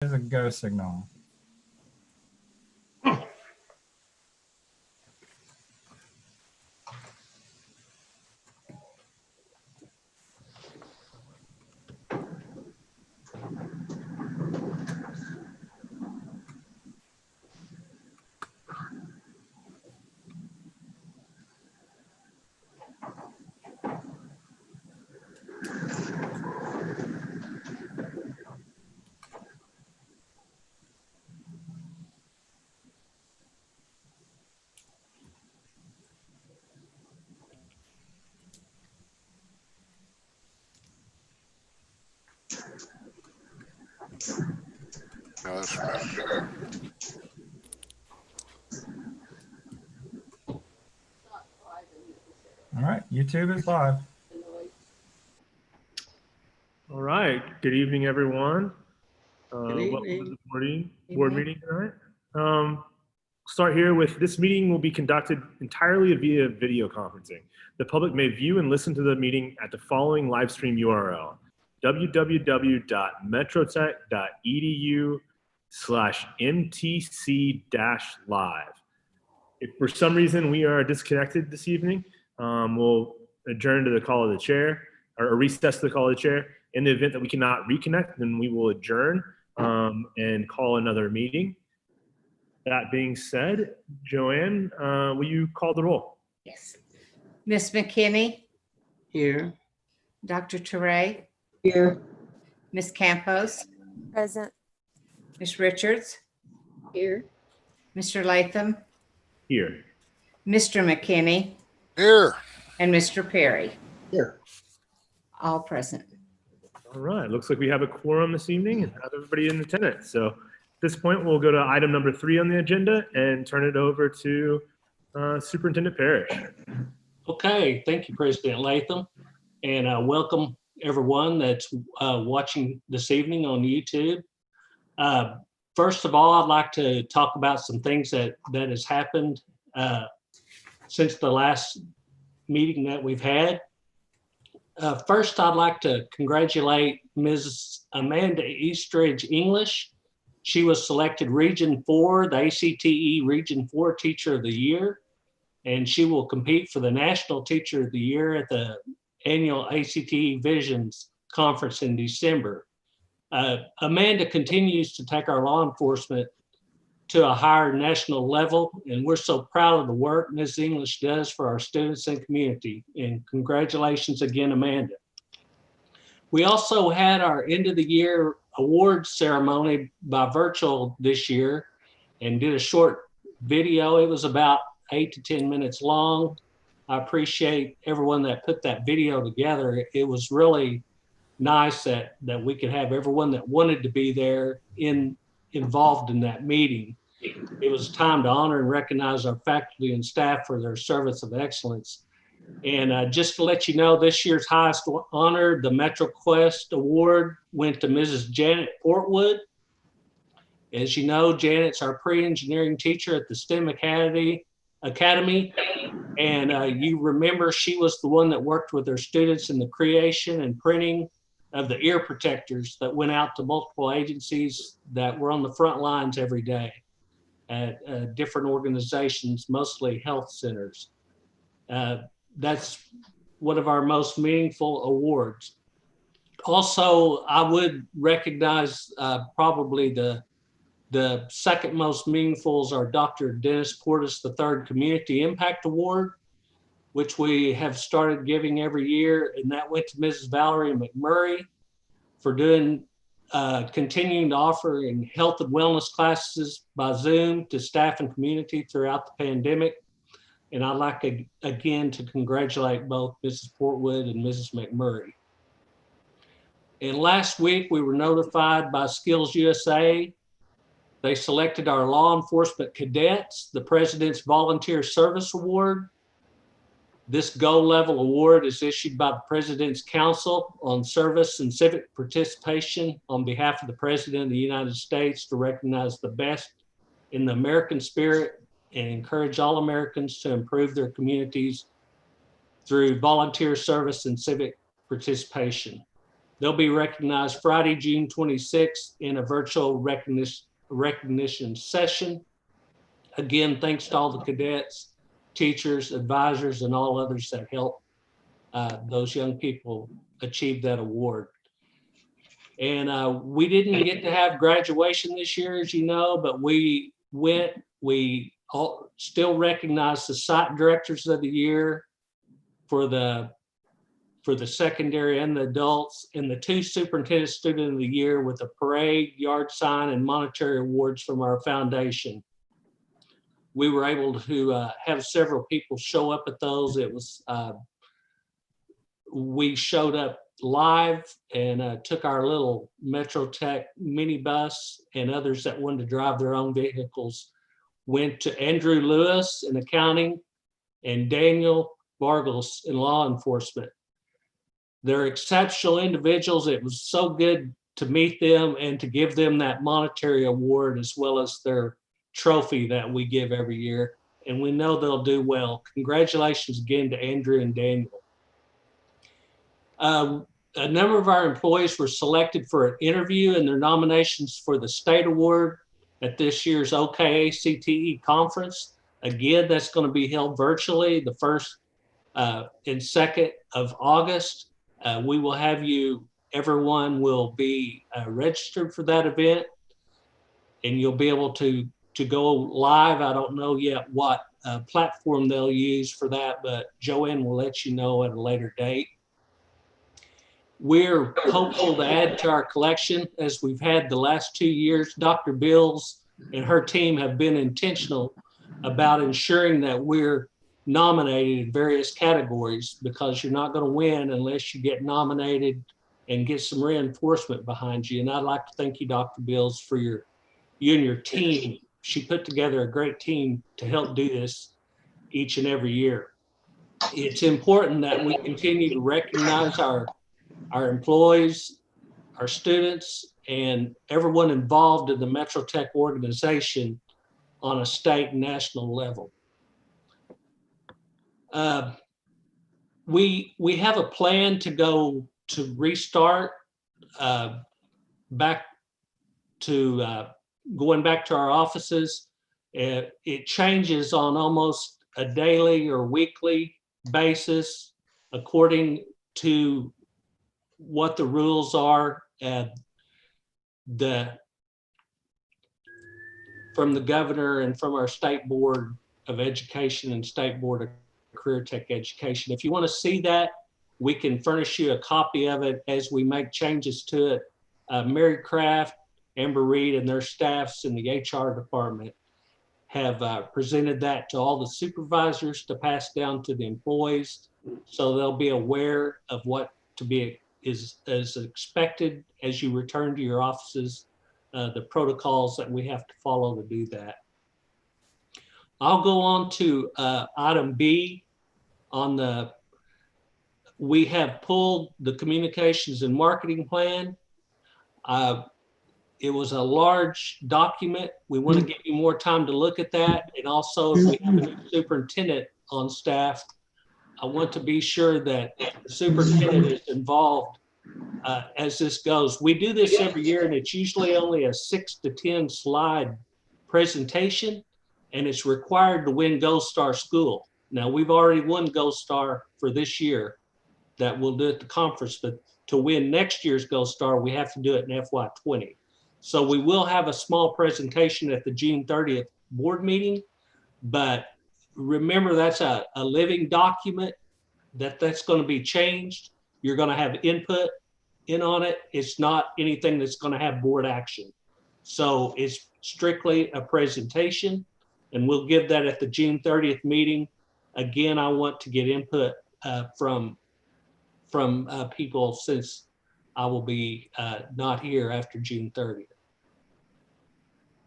There's a go signal. No, that's right. All right, YouTube is live. All right. Good evening, everyone. Good Welcome to evening. the board meeting tonight. Start here with this meeting will be conducted entirely via video conferencing. The public may view and listen to the meeting at the following live stream URL: www.metrotech.edu/mtc-live. If for some reason we are disconnected this evening, we'll adjourn to the call of the chair or recess to the call of the chair. In the event that we cannot reconnect, then we will adjourn and call another meeting. That being said, Joanne, will you call the roll? Yes. Miss McKinney, Here. Dr. Teray, Here. Miss Campos, Present. Miss Richards, Here. Mr. Latham, Here. Mr. McKinney, Here. and Mr. Perry, Here. all present. All right. Looks like we have a quorum this evening and have everybody in attendance. So at this point, we'll go to item number 3 on the agenda and turn it over to Superintendent Parrish. Okay, thank you, President Latham, and welcome everyone that's watching this evening on YouTube. First of all, I'd like to talk about some things that has happened since the last meeting that we've had. First, I'd like to congratulate Mrs. Amanda Eastridge English. She was selected Region 4, the ACTE Region 4 Teacher of the Year, and she will compete for the National Teacher of the Year at the annual ACTE Visions Conference in December. Amanda continues to take our law enforcement to a higher national level, and we're so proud of the work Ms. English does for our students and community. And congratulations again, Amanda. We also had our end of the year awards ceremony by virtual this year and did a short video. It was about 8 to 10 minutes long. I appreciate everyone that put that video together. It was really nice that we could have everyone that wanted to be there involved in that meeting. It was time to honor and recognize our faculty and staff for their service of excellence. And just to let you know, this year's highest honor, the MetroQuest Award, went to Mrs. Janet Portwood. As you know, Janet's our pre-engineering teacher at the STEM Academy. And you remember she was the one that worked with her students in the creation and printing of the ear protectors that went out to multiple agencies that were on the front lines every day at different organizations, mostly health centers. That's one of our most meaningful awards. Also, I would recognize probably the second most meaningful is our Dr. Dennis Portis III Community Impact Award, which we have started giving every year, and that went to Mrs. Valerie McMurray for continuing to offer in health and wellness classes by Zoom to staff and community throughout the pandemic. And I'd like again to congratulate both Mrs. Portwood and Mrs. McMurray. And last week we were notified by Skills USA. They selected our law enforcement cadets, the President's Volunteer Service Award. This gold level award is issued by the President's Council on Service and Civic Participation on behalf of the President of the United States to recognize the best in the American spirit and encourage all Americans to improve their communities through volunteer service and civic participation. They'll be recognized Friday, June 26th in a virtual recognition session. Again, thanks to all the cadets, teachers, advisors, and all others that help those young people achieve that award. And we didn't get to have graduation this year, as you know, but we all still recognize the site directors of the year for the secondary and the adults, and the 2 superintendent student of the year with a parade, yard sign, and monetary awards from our foundation. We were able to have several people show up at those. It was, we showed up live and took our little metrotech minibus, and others that wanted to drive their own vehicles went to Andrew Lewis in accounting and Daniel Vargas in law enforcement. They're exceptional individuals. It was so good to meet them and to give them that monetary award as well as their trophy that we give every year. And we know they'll do well. Congratulations again to Andrew and Daniel. A number of our employees were selected for an interview and their nominations for the state award at this year's OKACTE conference. Again, that's going to be held virtually the 1st and 2nd of August. We will have you, everyone will be registered for that event, and you'll be able to go live. I don't know yet what platform they'll use for that, but Joanne will let you know at a later date. We're hopeful to add to our collection as we've had the last 2 years. Dr. Bills and her team have been intentional about ensuring that we're nominated in various categories, because you're not going to win unless you get nominated and get some reinforcement behind you. And I'd like to thank you, Dr. Bills, for you and your team. She put together a great team to help do this each and every year. It's important that we continue to recognize our employees, our students, and everyone involved in the MetroTech organization on a state and national level. We have a plan to go to restart back to going back to our offices. It changes on almost a daily or weekly basis according to what the rules are from the governor and from our State Board of Education and State Board of Career Tech Education. If you want to see that, we can furnish you a copy of it as we make changes to it. Mary Kraft, Amber Reed, and their staffs in the HR department have presented that to all the supervisors to pass down to the employees, so they'll be aware of what is expected as you return to your offices, the protocols that we have to follow to do that. I'll go on to item B. We have pulled the communications and marketing plan. It was a large document. We want to give you more time to look at that. And also, if we have a new superintendent on staff, I want to be sure that the superintendent is involved as this goes. We do this every year, and it's usually only a 6 to 10 slide presentation, and it's required to win Gold Star School. Now, we've already won Gold Star for this year that we'll do at the conference, but to win next year's Gold Star, we have to do it in FY20. So we will have a small presentation at the June 30th board meeting, but remember that's a living document that's going to be changed. You're going to have input in on it. It's not anything that's going to have board action. So it's strictly a presentation, and we'll give that at the June 30th meeting. Again, I want to get input from people, since I will be not here after June 30th.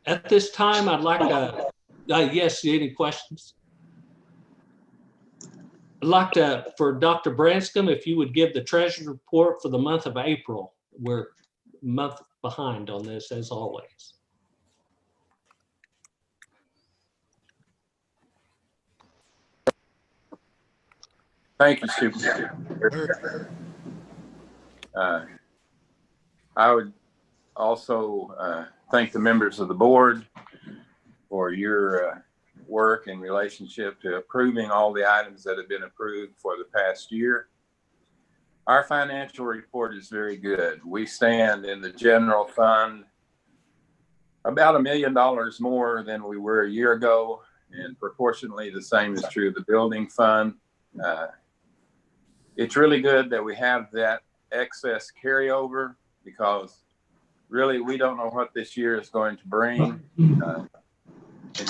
At this time, I'd like to, yes, any questions? I'd like to, for Dr. Branscombe, if you would give the treasurer's report for the month of April. We're a month behind on this, as always. Thank you, Superintendent. I would also thank the members of the board for your work in relationship to approving all the items that have been approved for the past year. Our financial report is very good. We stand in the general fund about $1 million more than we were a year ago, and proportionately the same is true of the building fund. It's really good that we have that excess carryover, because really we don't know what this year is going to bring in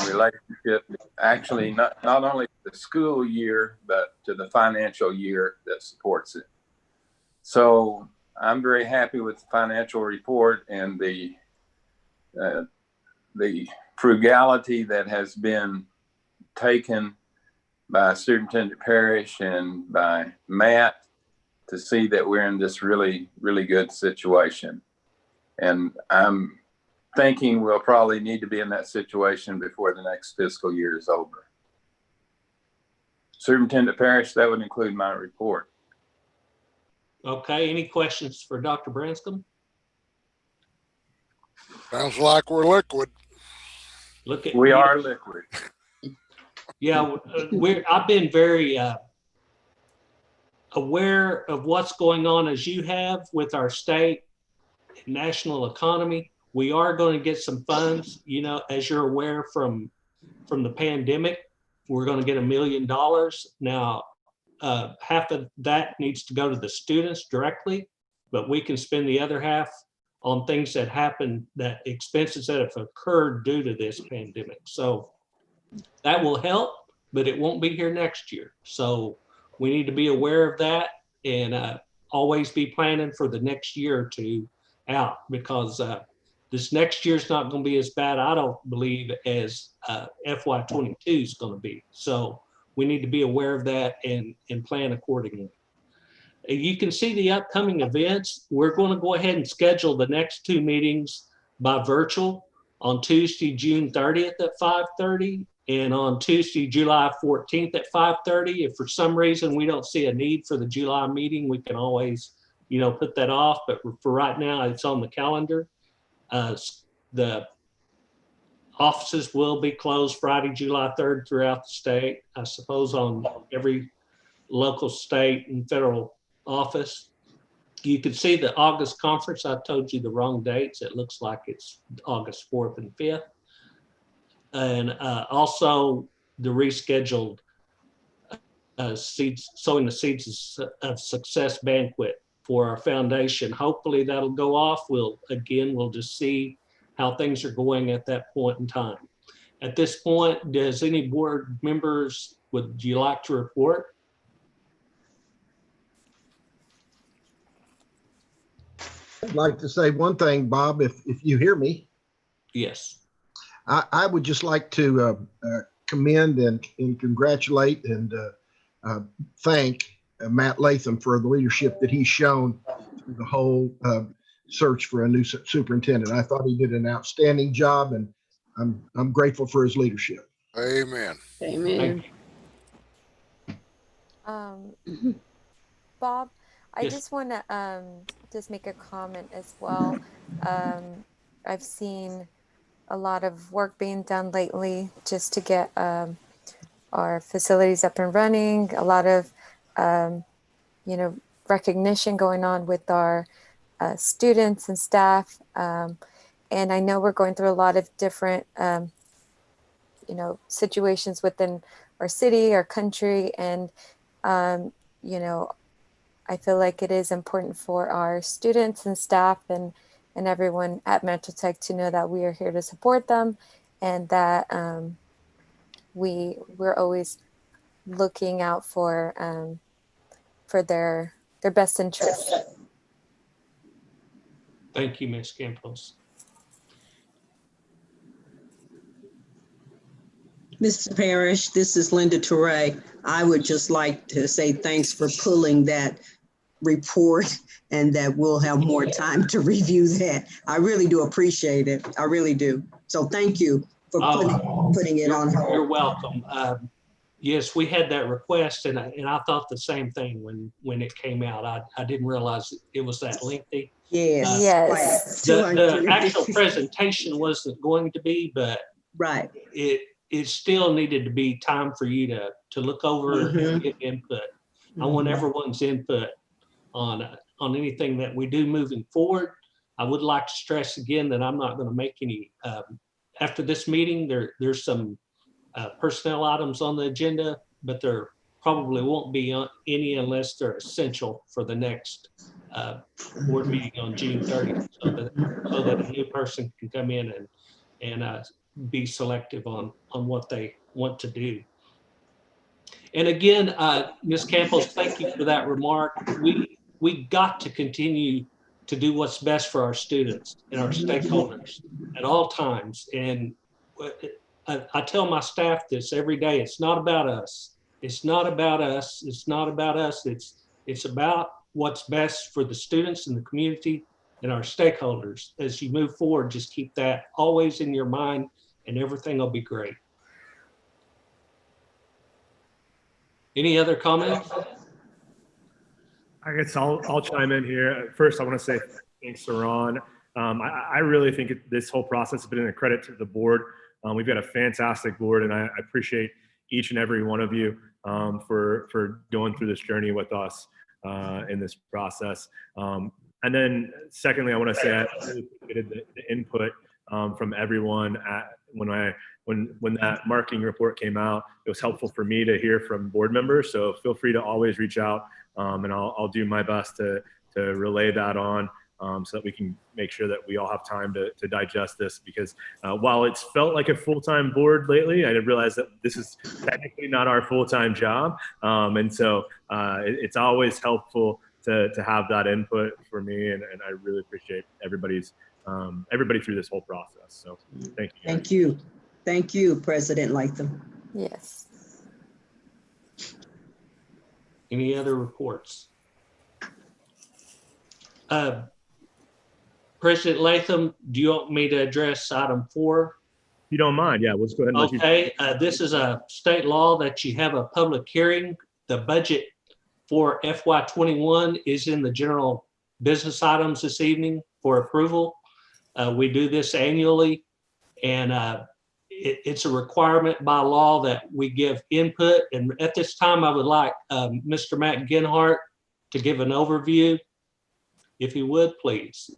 relationship, actually not only to the school year, but to the financial year that supports it. So I'm very happy with the financial report and the frugality that has been taken by Superintendent Parrish and by Matt to see that we're in this really, really good situation. And I'm thinking we'll probably need to be in that situation before the next fiscal year is over. Superintendent Parrish, that would include my report. Okay, any questions for Dr. Branscombe? Sounds like we're liquid. Look at We are liquid. Yeah, I've been very aware of what's going on as you have with our state and national economy. We are going to get some funds, you know, as you're aware from the pandemic. We're going to get $1 million. Now, half of that needs to go to the students directly, but we can spend the other half on things that happen, that expenses that have occurred due to this pandemic. So that will help, but it won't be here next year. So we need to be aware of that and always be planning for the next year or two out, because this next year is not going to be as bad, I don't believe, as FY22 is going to be. So we need to be aware of that and plan accordingly. You can see the upcoming events. We're going to go ahead and schedule the next 2 meetings by virtual on Tuesday, June 30th at 5:30 and on Tuesday, July 14th at 5:30. If for some reason we don't see a need for the July meeting, we can always, you know, put that off. But for right now, it's on the calendar. The offices will be closed Friday, July 3rd throughout the state. I suppose on every local, state, and federal office. You can see the August conference. I told you the wrong dates. It looks like it's August 4th and 5th. And also the rescheduled Sowing the Seeds of Success banquet for our foundation. Hopefully that'll go off. We'll just see how things are going at that point in time. At this point, does any board members, would you like to report? I'd like to say one thing, Bob, if you hear me. Yes. I would just like to commend and congratulate and thank Matt Latham for the leadership that he's shown through the whole search for a new superintendent. I thought he did an outstanding job, and I'm grateful for his leadership. Amen. Amen. Bob, I Yes. just want to just make a comment as well. I've seen a lot of work being done lately just to get our facilities up and running. A lot of recognition going on with our students and staff. And I know we're going through a lot of different situations within our city, our country, and I feel like it is important for our students and staff and everyone at Metrotech to know that we are here to support them, and that we're always looking out for their best interests. Thank you, Ms. Campos. Mr. Parrish, this is Linda Touré. I would just like to say thanks for pulling that report, and that we'll have more time to review that. I really do appreciate it. I really do. So thank you for putting it on hold. You're welcome. yes, we had that request, and I thought the same thing when it came out. I didn't realize it was that lengthy. Yes. Yes. The actual presentation wasn't going to be, but Right. it still needed to be time for you to look over and get input. I want everyone's input on anything that we do moving forward. I would like to stress again that I'm not going to make any, after this meeting, there's some personnel items on the agenda, but there probably won't be any unless they're essential for the next board meeting on June 30th, so that a new person can come in and be selective on what they want to do. And again, Ms. Campos, thank you for that remark. We got to continue to do what's best for our students and our stakeholders at all times. And I tell my staff this every day. It's not about us. It's not about us. It's not about us. It's about what's best for the students and the community and our stakeholders. As you move forward, just keep that always in your mind and everything will be great. Any other comments? I guess I'll chime in here. First, I want to say thanks to Ron. I really think this whole process has been a credit to the board. We've got a fantastic board, and I appreciate each and every one of you for going through this journey with us in this process. And then secondly, I want to say I really appreciated the input from everyone when that marketing report came out. It was helpful for me to hear from board members. So feel free to always reach out, and I'll do my best to relay that on so that we can make sure that we all have time to digest this. Because while it's felt like a full-time board lately, I didn't realize that this is technically not our full-time job, and so it's always helpful to have that input for me, and I really appreciate everybody through this whole process. So thank you. Thank you. Thank you, President Latham. Yes. Any other reports? President Latham, do you want me to address item 4? If you don't mind, yeah, let's go ahead and let you. Okay, this is a state law that you have a public hearing. The budget for FY21 is in the general business items this evening for approval. We do this annually, and it's a requirement by law that we give input. And at this time, I would like Mr. Matt Genhart to give an overview, if he would, please.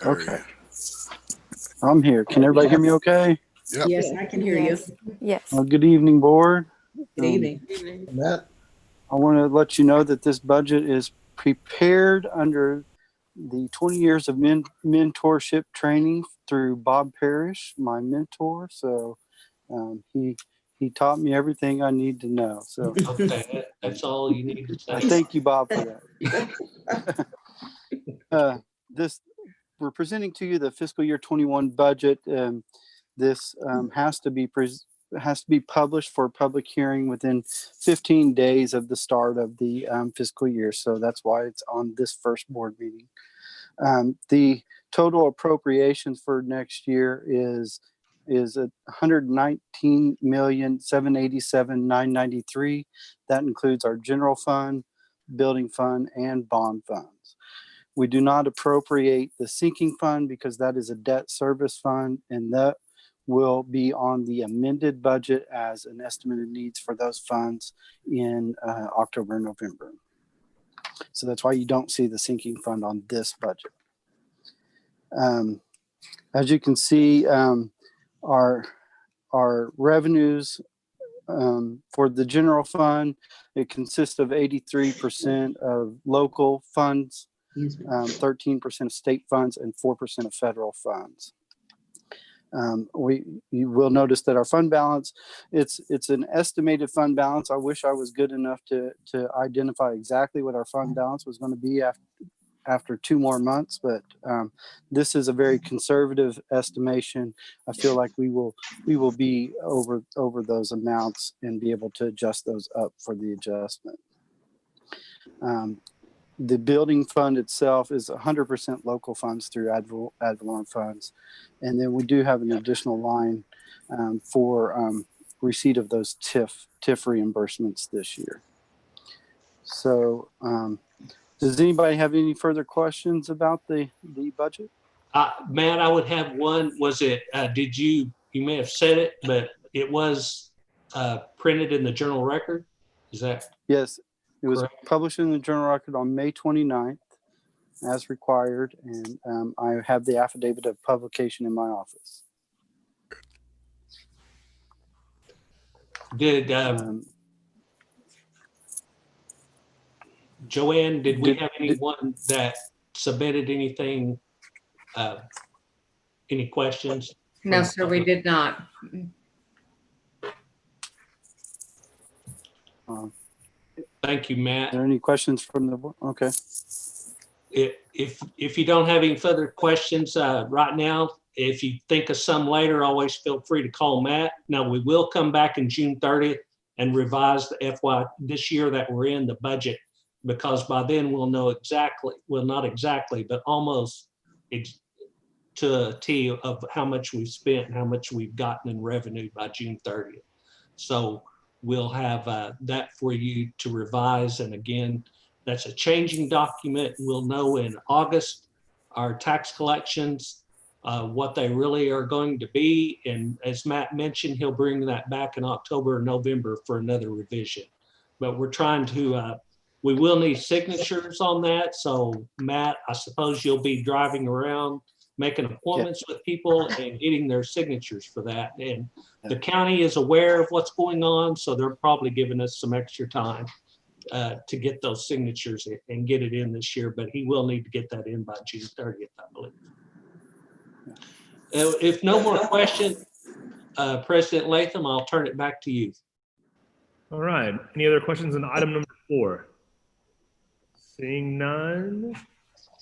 Okay. I'm here. Can everybody hear me okay? Yep. Yes, I can hear you. Yes. Well, good evening, board. Good evening. Matt? I want to let you know that this budget is prepared under the 20 years of mentorship training through Bob Parrish, my mentor. So he taught me everything I need to know. So Okay, that's all you need to I say. thank you, Bob, for that. We're presenting to you the fiscal year 21 budget. This has to be published for public hearing within 15 days of the start of the fiscal year. So that's why it's on this first board meeting. The total appropriations for next year is $119,787,993. That includes our general fund, building fund, and bond funds. We do not appropriate the sinking fund because that is a debt service fund, and that will be on the amended budget as an estimated needs for those funds in October and November. So that's why you don't see the sinking fund on this budget. As you can see, our revenues for the general fund, it consists of 83% of local funds, 13% of state funds, and 4% of federal funds. You will notice that our fund balance, it's an estimated fund balance. I wish I was good enough to identify exactly what our fund balance was going to be after 2 more months, but this is a very conservative estimation. I feel like we will be over those amounts and be able to adjust those up for the adjustment. the building fund itself is 100% local funds through ad valorem funds. And then we do have an additional line for receipt of those TIF reimbursements this year. So does anybody have any further questions about the budget? Matt, I would have one. Was it, you may have said it, but it was printed in the Journal Record? Is that? Yes, it was correct? published in the Journal Record on May 29th as required. And I have the affidavit of publication in my office. Did Joanne, did we have anyone that submitted anything, any questions? No, sir, we did not. Thank you, Matt. Are there any questions from the board? Okay. If you don't have any further questions right now, if you think of some later, always feel free to call Matt. Now, we will come back in June 30th and revise the FY this year that we're in the budget, because by then we'll know exactly, well, not exactly, but almost to a T of how much we've spent and how much we've gotten in revenue by June 30th. So we'll have that for you to revise. And again, that's a changing document. We'll know in August our tax collections, what they really are going to be. And as Matt mentioned, he'll bring that back in October or November for another revision. But we're trying to, we will need signatures on that. So Matt, I suppose you'll be driving around, making appointments with people and getting their signatures for that. And the county is aware of what's going on, so they're probably giving us some extra time to get those signatures and get it in this year, but he will need to get that in by June 30th, I believe. If no more questions, President Latham, I'll turn it back to you. All right. Any other questions on item number 4? Seeing none.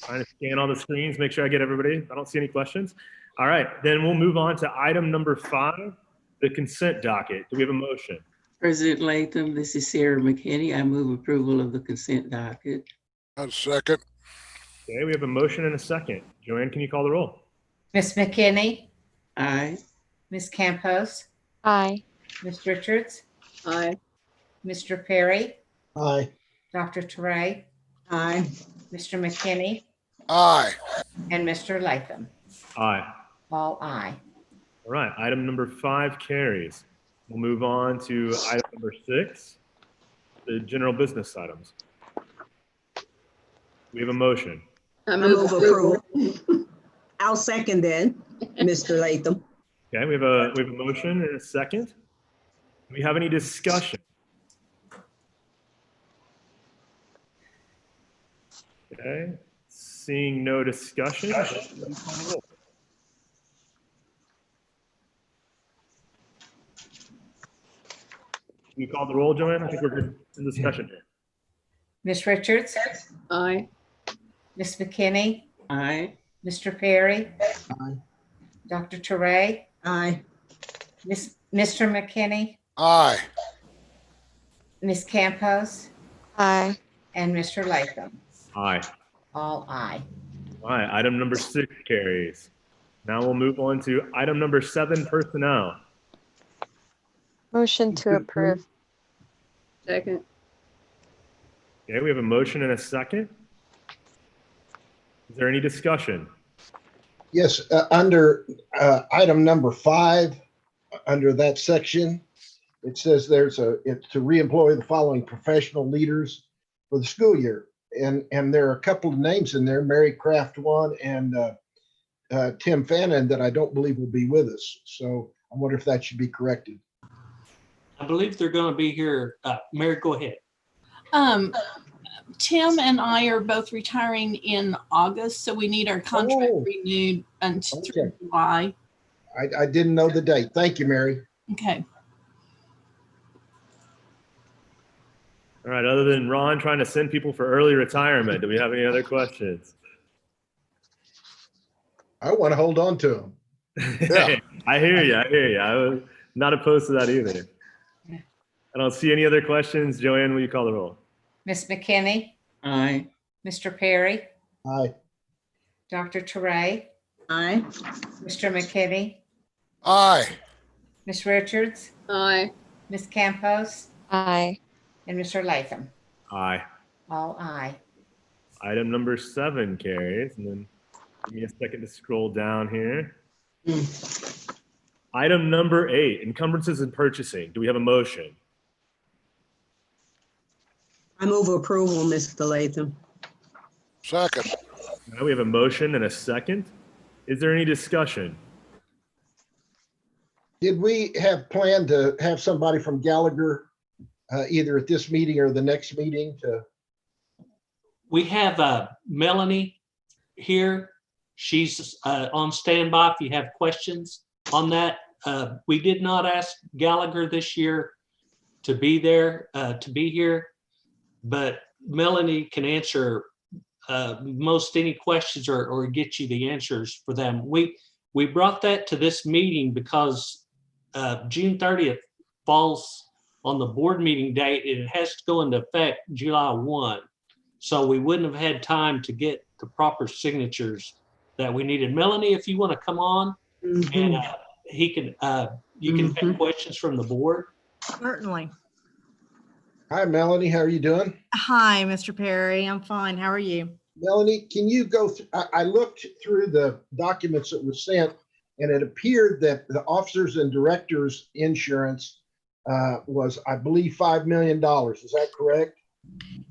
Trying to scan all the screens, make sure I get everybody. I don't see any questions. All right, then we'll move on to item number 5, the consent docket. Do we have a motion? President Latham, this is Sarah McKinney. I move approval of the consent docket. A second. Okay, we have a motion and a second. Joanne, can you call the roll? Ms. McKinney, Aye. Ms. Campos, Aye. Ms. Richards, Aye. Mr. Perry, Aye. Dr. Teray, Aye. Mr. McKinney, Aye. and Mr. Latham. Aye. All aye. All right, item number 5 carries. We'll move on to item number 6, the general business items. We have a motion. I Move approval. I'll second that, Mr. Latham. Okay, we have a motion and a second. Do we have any discussion? Okay, seeing no discussion. Can you call the roll, Joanne? I think we're good in discussion here. Ms. Richards, Aye. Ms. McKinney, Aye. Mr. Perry, Aye. Dr. Teray, Aye. Mr. McKinney, Aye. Ms. Campos, Aye. and Mr. Latham. Aye. All aye. All right, item number 6 carries. Now we'll move on to item number 7, personnel. Motion to approve. Second. Okay, we have a motion and a second. Is there any discussion? Yes, under item number 5, under that section, it says it's to reemploy the following professional leaders for the school year. And there are a couple of names in there, Mary Craft one and Tim Fannin, that I don't believe will be with us. So I wonder if that should be corrected. I believe they're going to be here. Mary, go ahead. Tim and I are both retiring in August, so we need our contract Oh. renewed until Okay. through July. I didn't know the date. Thank you, Mary. Okay. All right, other than Ron trying to send people for early retirement, do we have any other questions? I want to hold on to them. Yeah. I hear you. I was not opposed to that either. I don't see any other questions. Joanne, will you call the roll? Ms. McKinney, Aye. Mr. Perry, Aye. Dr. Teray, Aye. Mr. McKinney, Aye. Ms. Richards, Aye. Ms. Campos, Aye. and Mr. Latham. Aye. All aye. Item number 7 carries. And then give me a second to scroll down here. Item number 8, encumbrances and purchasing. Do we have a motion? I move approval, Mr. Latham. Second. Now we have a motion and a second. Is there any discussion? Did we have planned to have somebody from Gallagher either at this meeting or the next meeting to? We have Melanie here. She's on standby if you have questions on that. We did not ask Gallagher this year to be there, to be here, but Melanie can answer most any questions or get you the answers for them. We brought that to this meeting because June 30th falls on the board meeting date and it has to go into effect July 1. So we wouldn't have had time to get the proper signatures that we needed. Melanie, if you want to come on and he can, you can take questions from the board. Certainly. Hi, Melanie. How are you doing? Hi, Mr. Perry. I'm fine. How are you? Melanie, can you go through? I looked through the documents that were sent, and it appeared that the officers and directors insurance was, I believe, $5 million. Is that correct?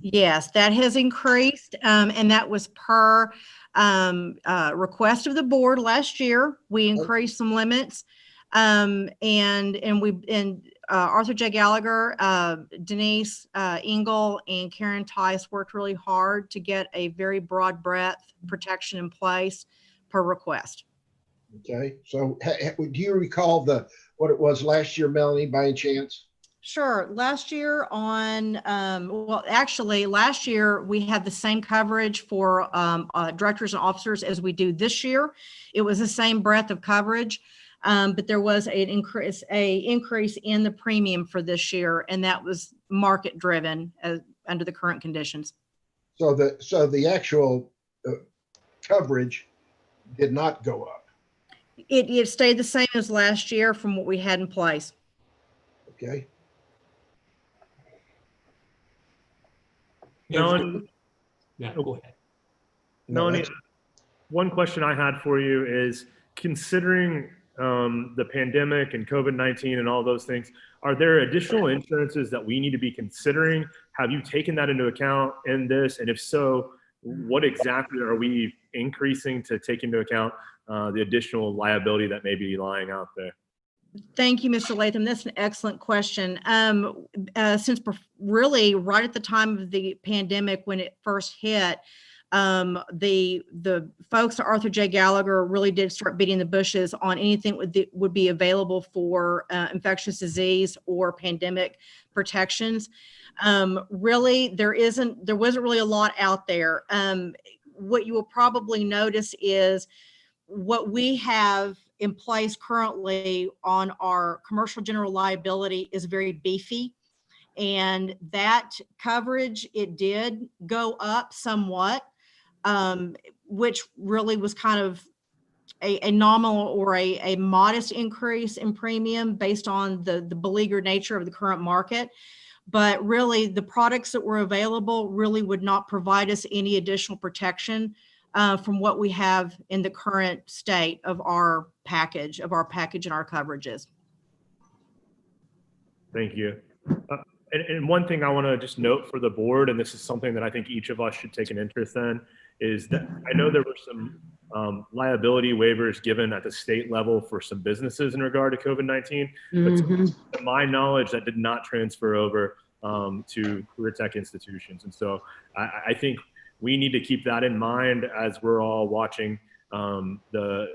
Yes, that has increased, and that was per request of the board last year. We increased some limits, and Arthur J. Gallagher, Denise Engel, and Karen Tice worked really hard to get a very broad breadth protection in place per request. Okay, so do you recall what it was last year, Melanie, by any chance? Sure. Last year last year we had the same coverage for directors and officers as we do this year. It was the same breadth of coverage, but there was an increase in the premium for this year, and that was market driven under the current conditions. So the actual coverage did not go up. It stayed the same as last year from what we had in place. Okay. Melanie, Yeah, go ahead. Melanie, one question I had for you is, considering the pandemic and COVID-19 and all those things, are there additional insurances that we need to be considering? Have you taken that into account in this? And if so, what exactly are we increasing to take into account the additional liability that may be lying out there? Thank you, Mr. Latham. That's an excellent question. Since really right at the time of the pandemic when it first hit, the folks at Arthur J. Gallagher really did start beating the bushes on anything would be available for infectious disease or pandemic protections. Really, there wasn't really a lot out there. What you will probably notice is what we have in place currently on our commercial general liability is very beefy, and that coverage, it did go up somewhat, which really was kind of a nominal or a modest increase in premium based on the beleaguered nature of the current market. But really, the products that were available really would not provide us any additional protection from what we have in the current state of our package and our coverages. Thank you. And one thing I want to just note for the board, and this is something that I think each of us should take an interest in, is that I know there were some liability waivers given at the state level for some businesses in regard to COVID-19, but to my knowledge, that did not transfer over to career tech institutions. And so I think we need to keep that in mind as we're all watching the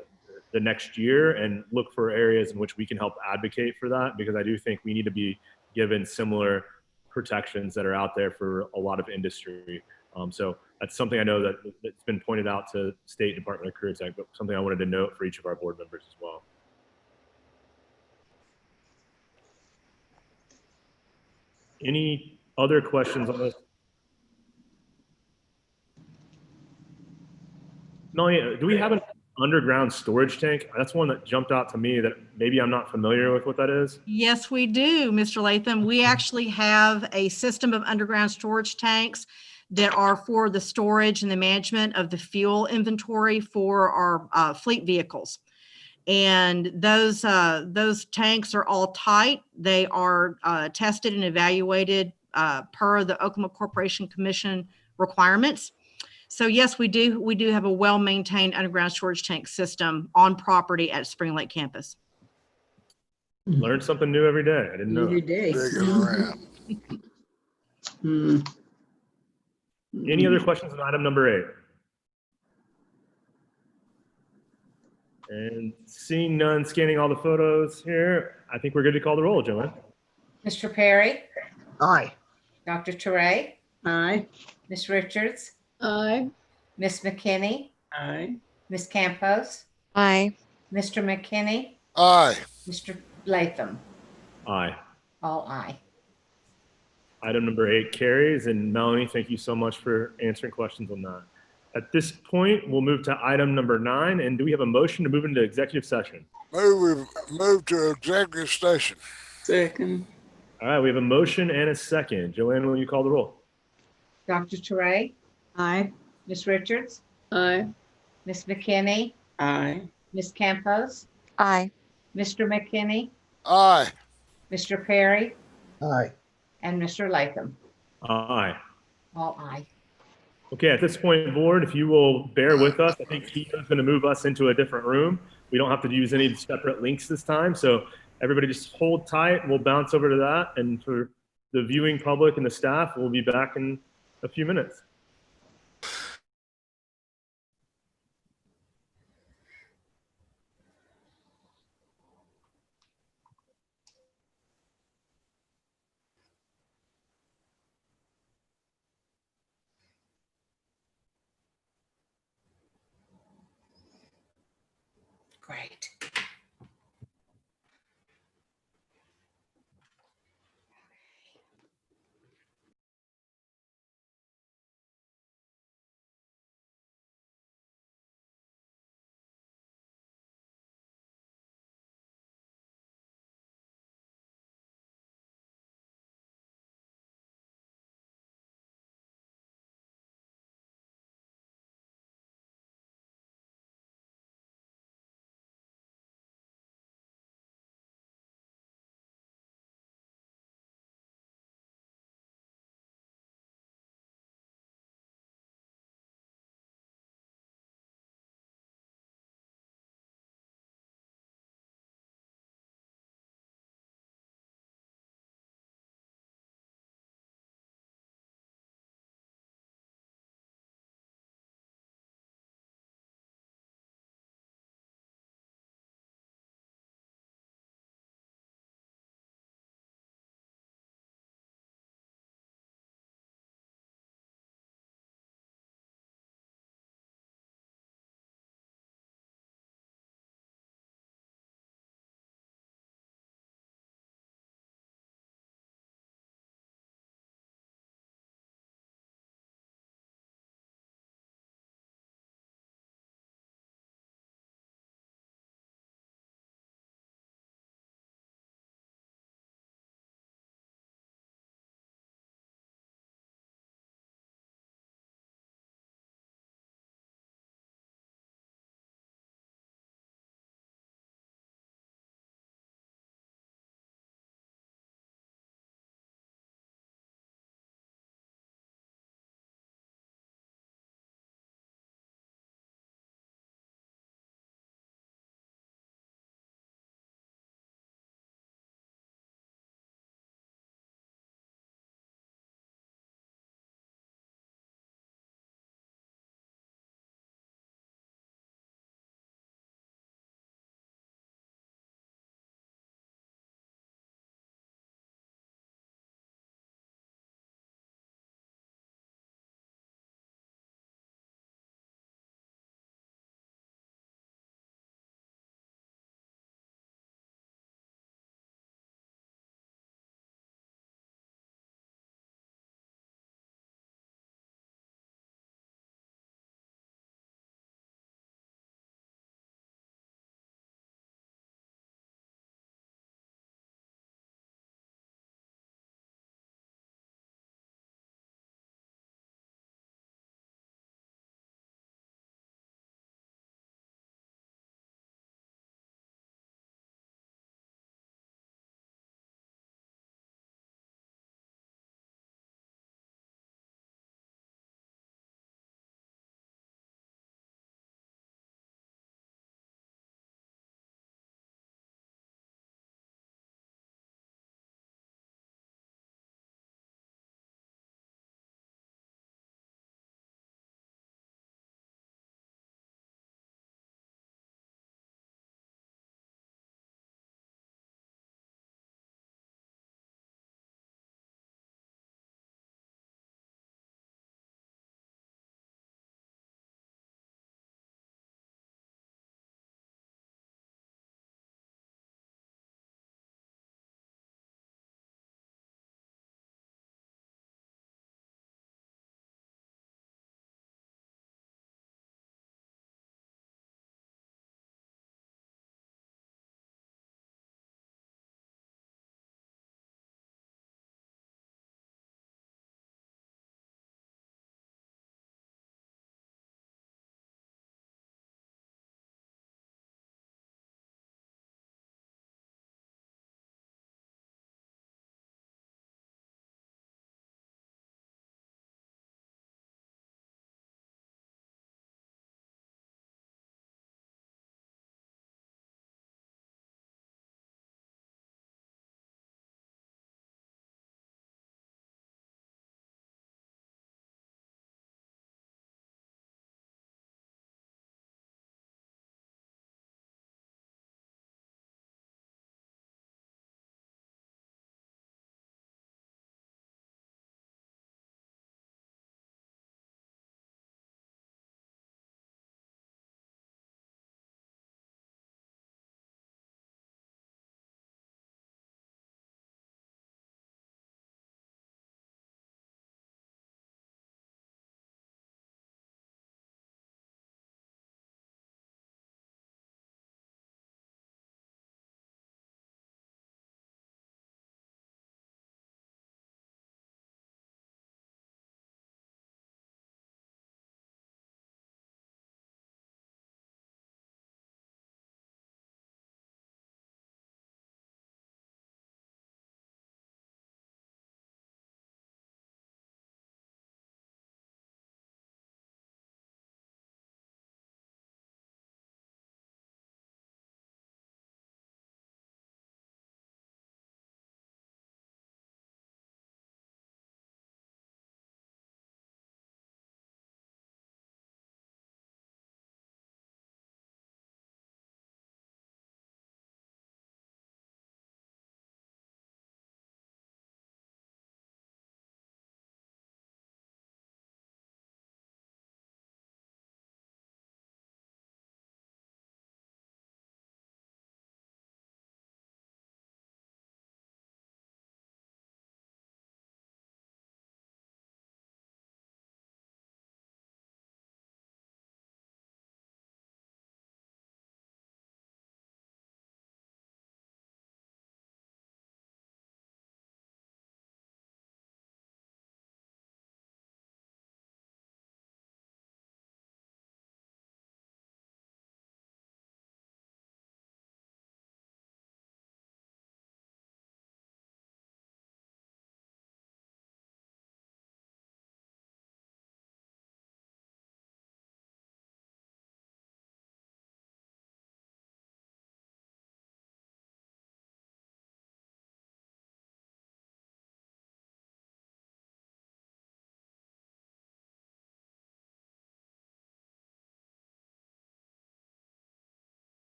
next year and look for areas in which we can help advocate for that, because I do think we need to be given similar protections that are out there for a lot of industry. So that's something I know that's been pointed out to State Department of Career Tech, but something I wanted to note for each of our board members as well. Any other questions on this? Melanie, do we have an underground storage tank? That's one that jumped out to me that maybe I'm not familiar with what that is. Yes, we do, Mr. Latham. We actually have a system of underground storage tanks that are for the storage and the management of the fuel inventory for our fleet vehicles. And those tanks are all tight. They are tested and evaluated per the Oklahoma Corporation Commission requirements. So yes, we do have a well-maintained underground storage tank system on property at Spring Lake campus. Learn something new every day. I didn't know Every that. day. Digging around. Hmm. Any other questions on item number 8? And seeing none, scanning all the photos here, I think we're good to call the roll, Joanne. Mr. Perry, Aye. Dr. Teray, Aye. Ms. Richards, Aye. Ms. McKinney, Aye. Ms. Campos, Aye. Mr. McKinney, Aye. Mr. Latham. Aye. All aye. Item number 8 carries. And Melanie, thank you so much for answering questions on that. At this point, we'll move to item number 9. And do we have a motion to move into executive session? Move to executive session. Second. All right, we have a motion and a second. Joanne, will you call the roll? Dr. Teray, Aye. Ms. Richards, Aye. Ms. McKinney, Aye. Ms. Campos, Aye. Mr. McKinney, Aye. Mr. Perry, Aye. and Mr. Latham. Aye. All aye. Okay, at this point, board, if you will bear with us, I think Keisha's going to move us into a different room. We don't have to use any separate links this time. So everybody just hold tight. We'll bounce over to that. And for the viewing public and the staff, we'll be back in a few minutes. Great.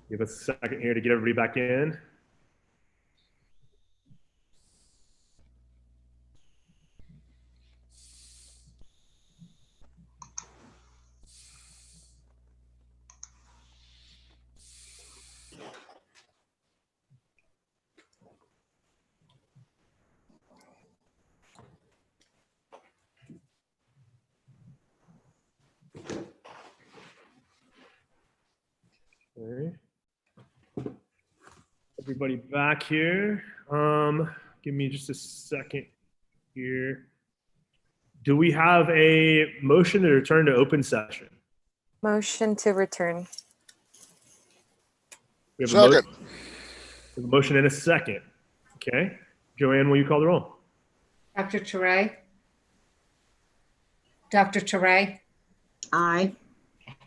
Give us a second here to get everybody back in. Okay. Everybody back here. Give me just a second here. Do we have a motion to return to open session? Motion to return. We have Second. a motion and a second. Okay. Joanne, will you call the roll? Dr. Teray? Dr. Teray? Aye.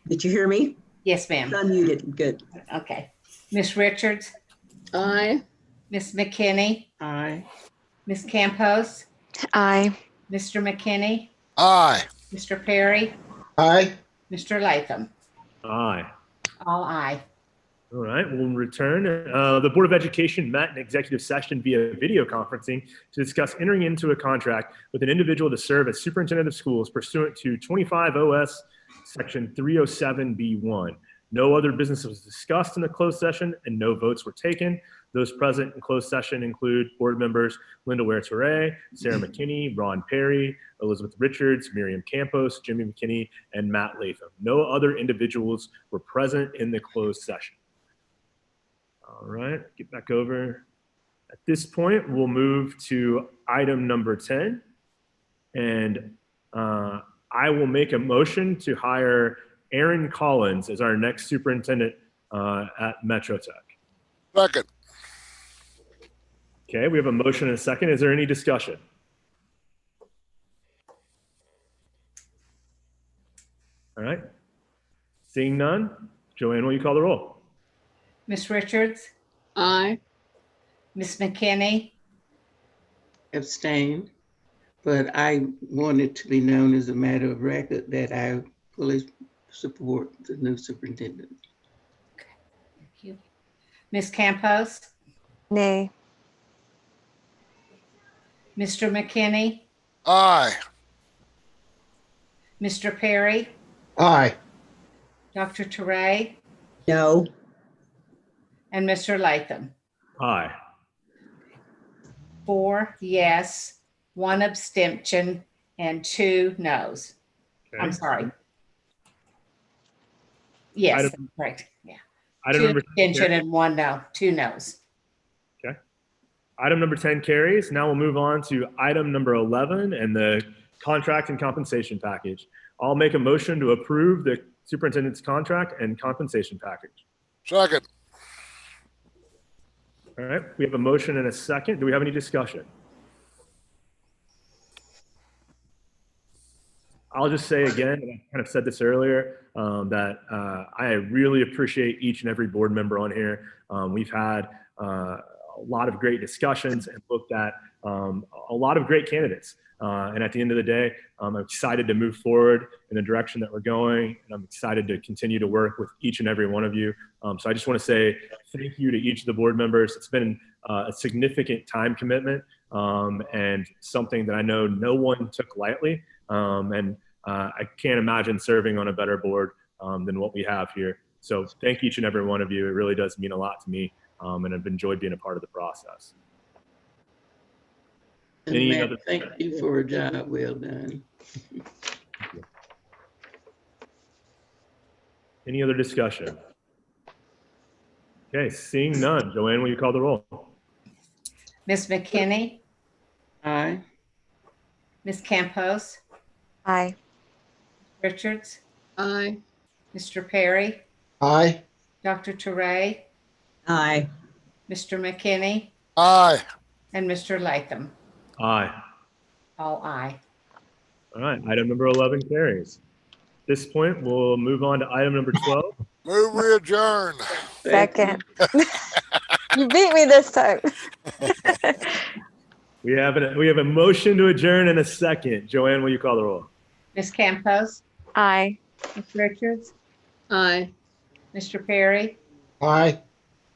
Did you hear me? Yes, ma'am. Unmuted. Good. Okay. Ms. Richards? Aye. Ms. McKinney? Aye. Ms. Campos? Aye. Mr. McKinney? Aye. Mr. Perry? Aye. Mr. Latham? Aye. All aye. All right, we'll return. The Board of Education met in executive session via video conferencing to discuss entering into a contract with an individual to serve as superintendent of schools pursuant to 25 OS section 307B1. No other business was discussed in the closed session and no votes were taken. Those present in closed session include board members Linda Ware-Touré, Sarah McKinney, Ron Perry, Elizabeth Richards, Miriam Campos, Jimmy McKinney, and Matt Latham. No other individuals were present in the closed session. All right, get back over. At this point, we'll move to item number 10. And I will make a motion to hire Aaron Collins as our next superintendent at Metrotech. Second. Okay, we have a motion and a second. Is there any discussion? All right. Seeing none, Joanne, will you call the roll? Ms. Richards? Aye. Ms. McKinney? Abstain. But I want it to be known as a matter of record that I fully support the new superintendent. Thank you. Ms. Campos? Nay. Mr. McKinney? Aye. Mr. Perry? Aye. Dr. Teray? No. And Mr. Latham? Aye. 4 yes, 1 abstention, and 2 noes. Okay. I'm sorry. Yes, Item- that's correct. Yeah. Item 2 number 10 abstention and 1 no, 2 noes. Okay. Item number 10 carries. Now we'll move on to item number 11 and the contract and compensation package. I'll make a motion to approve the superintendent's contract and compensation package. Second. All right, we have a motion and a second. Do we have any discussion? I'll just say again, and I kind of said this earlier, that I really appreciate each and every board member on here. We've had a lot of great discussions and looked at a lot of great candidates. And at the end of the day, I'm excited to move forward in the direction that we're going. And I'm excited to continue to work with each and every one of you. So I just want to say thank you to each of the board members. It's been a significant time commitment and something that I know no one took lightly. And I can't imagine serving on a better board than what we have here. So thank each and every one of you. It really does mean a lot to me. And I've enjoyed being a part of the process. And Any Matt, other- thank you for a job well done. Any other discussion? Okay, seeing none. Joanne, will you call the roll? Ms. McKinney? Aye. Ms. Campos? Aye. Richards? Aye. Mr. Perry? Aye. Dr. Teray? Aye. Mr. McKinney? Aye. And Mr. Latham? Aye. All aye. All right, item number 11 carries. At this point, we'll move on to item number 12. Move we adjourn. Second. You beat me this time. We have a motion to adjourn in a second. Joanne, will you call the roll? Ms. Campos? Aye. Ms. Richards? Aye. Mr. Perry? Aye.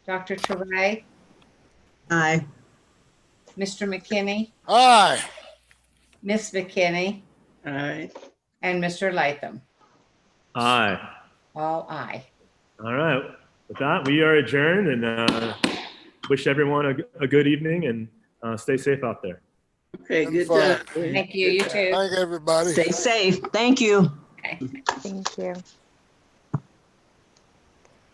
Dr. Teray, Aye. Mr. McKinney, Aye. Miss McKinney, Aye. and Mr. Latham. Aye. All aye. All right. With that, we are adjourned and wish everyone a good evening and stay safe out there. Okay, And good fun. job. Thank you. You too. Thank everybody. Stay safe. Thank you. Okay. Thank you.